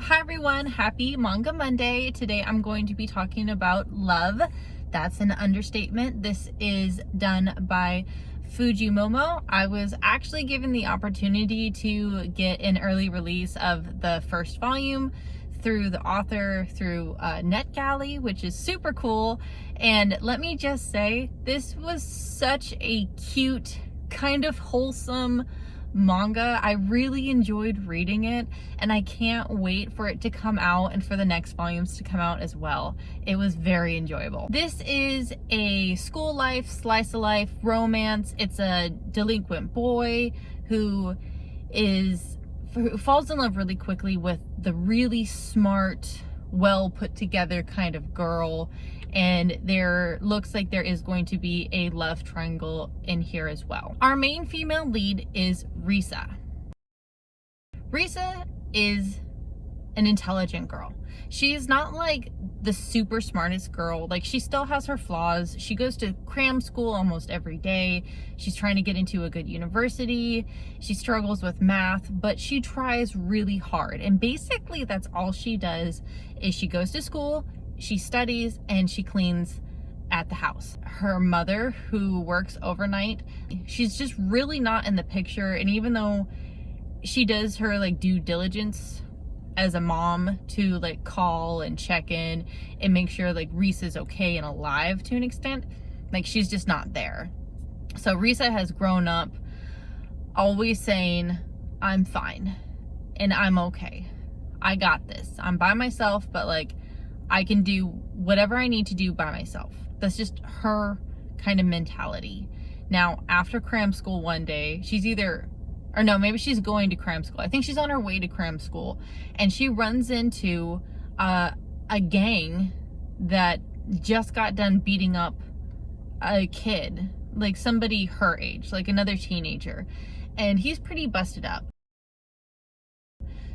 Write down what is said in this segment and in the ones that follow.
Hi everyone, happy Manga Monday. Today I'm going to be talking about Love. That's an understatement. This is done by Fujimomo. I was actually given the opportunity to get an early release of the first volume through the author through NetGalley, which is super cool. And let me just say, this was such a cute, kind of wholesome manga. I really enjoyed reading it, and I can't wait for it to come out and for the next volumes to come out as well. It was very enjoyable. This is a school life, slice of life romance. It's a delinquent boy who falls in love really quickly with the really smart, well put together kind of girl, and there looks like there is going to be a love triangle in here as well. Our main female lead is Risa. Risa is an intelligent girl. She is not like the super smartest girl. Like, she still has her flaws. She goes to cram school almost every day. She's trying to get into a good university. She struggles with math, but she tries really hard. And basically that's all she does is she goes to school, she studies, and she cleans at the house. Her mother, who works overnight, she's just really not in the picture. And even though she does her like due diligence as a mom to like call and check in and make sure like Risa's okay and alive to an extent, like she's just not there. So Risa has grown up always saying, I'm fine and I'm okay. I got this. I'm by myself, but like I can do whatever I need to do by myself. That's just her kind of mentality. Now, after cram school one day, maybe she's going to cram school. I think she's on her way to cram school, and she runs into a gang that just got done beating up a kid, like somebody her age, like another teenager, and he's pretty busted up.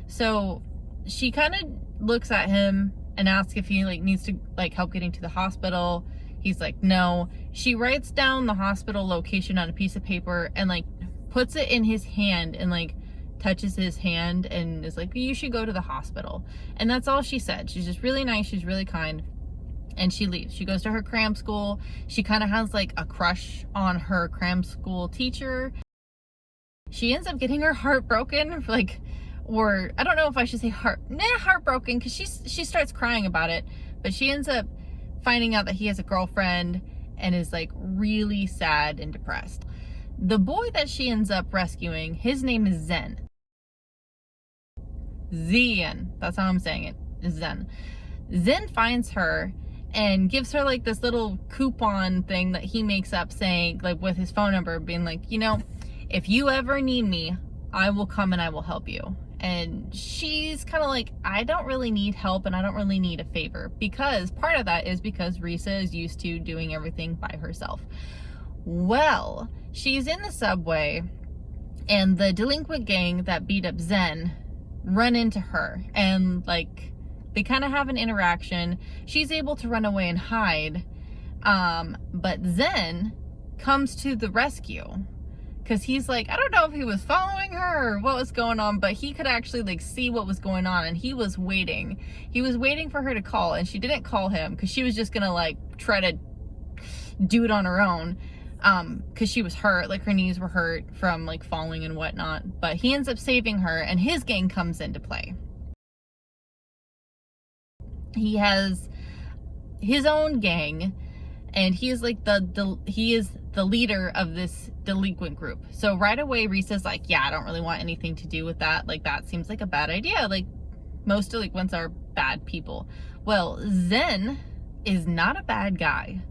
So she kind of looks at him and asks if he like needs to like help getting to the hospital. He's like, no. She writes down the hospital location on a piece of paper and like puts it in his hand and like touches his hand and is like, you should go to the hospital. And that's all she said. She's just really nice. She's really kind. And she leaves. She goes to her cram school. She kind of has like a crush on her cram school teacher. She ends up getting her heart broken, like, or I don't know if I should say heartbroken, because she starts crying about it, but she ends up finding out that he has a girlfriend and is like really sad and depressed. The boy that she ends up rescuing, his name is Zen. That's how I'm saying it, is Zen. Zen finds her and gives her like this little coupon thing that he makes up, saying like with his phone number, being like, you know, if you ever need me, I will come and I will help you. And she's kind of like, I don't really need help and I don't really need a favor, because part of that is because Risa is used to doing everything by herself. Well, she's in the subway and the delinquent gang that beat up Zen run into her, and like they kind of have an interaction. She's able to run away and hide, but Zen comes to the rescue. Because he's like, I don't know if he was following her or what was going on, but he could actually like see what was going on, and he was waiting. He was waiting for her to call, and she didn't call him because she was just gonna like try to do it on her own, because she was hurt, like her knees were hurt from like falling and whatnot. But he ends up saving her, and his gang comes into play. He has his own gang, and he is like he is the leader of this delinquent group. So right away Risa's like, yeah, I don't really want anything to do with that. Like, that seems like a bad idea. Like, most delinquents are bad people. Well, Zen is not a bad guy.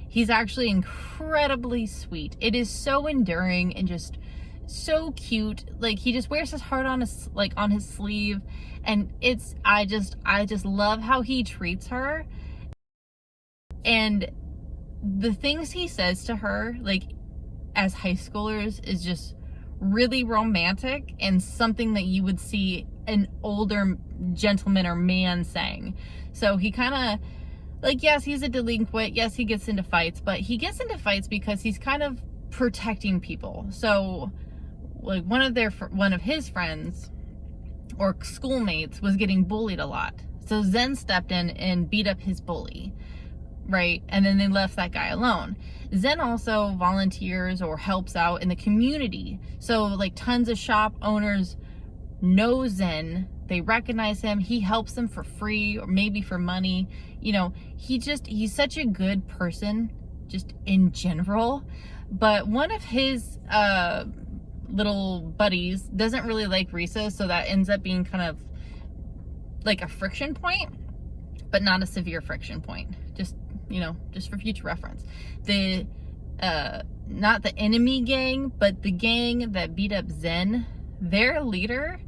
He's actually incredibly sweet. It is so enduring and just so cute. Like, he just wears his heart on his sleeve, and I just love how he treats her. And the things he says to her, like as high schoolers, is just really romantic and something that you would see an older gentleman or man saying. So he kind of, like, yes, he's a delinquent, yes, he gets into fights, but he gets into fights because he's kind of protecting people. So like one of his friends or schoolmates was getting bullied a lot. So Zen stepped in and beat up his bully, right? And then they left that guy alone. Zen also volunteers or helps out in the community. So like tons of shop owners know Zen, they recognize him, he helps them for free or maybe for money. You know, he's such a good person just in general. But one of his little buddies doesn't really like Risa, so that ends up being kind of like a friction point, but not a severe friction point. Just, you know, just for future reference. The not the enemy gang, but the gang that beat up Zen, their leader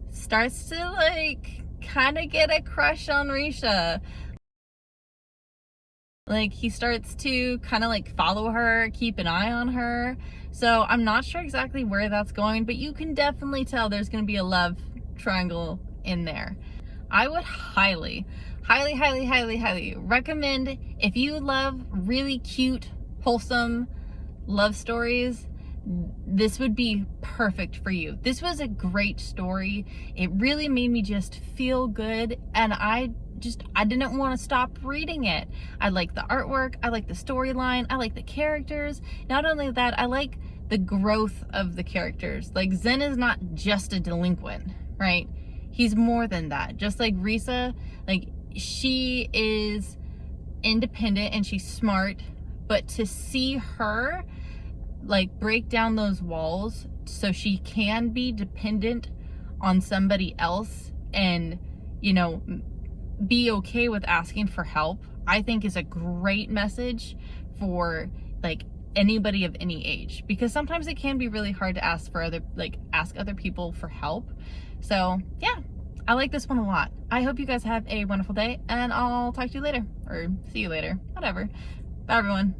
starts to like kind of get a crush on Risha. Like he starts to kind of like follow her, keep an eye on her. So I'm not sure exactly where that's going, but you can definitely tell there's going to be a love triangle in there. I would highly recommend, if you love really cute, wholesome love stories, this would be perfect for you. This was a great story. It really made me just feel good, and I didn't want to stop reading it. I like the artwork, I like the storyline, I like the characters. Not only that, I like the growth of the characters. Like Zen is not just a delinquent, right? He's more than that. Just like Risa, like she is independent and she's smart, but to see her like break down those walls so she can be dependent on somebody else and, you know, be okay with asking for help, I think is a great message for like anybody of any age, because sometimes it can be really hard to ask other people for help. So yeah, I like this one a lot. I hope you guys have a wonderful day, and I'll talk to you later, or see you later, whatever. Bye everyone.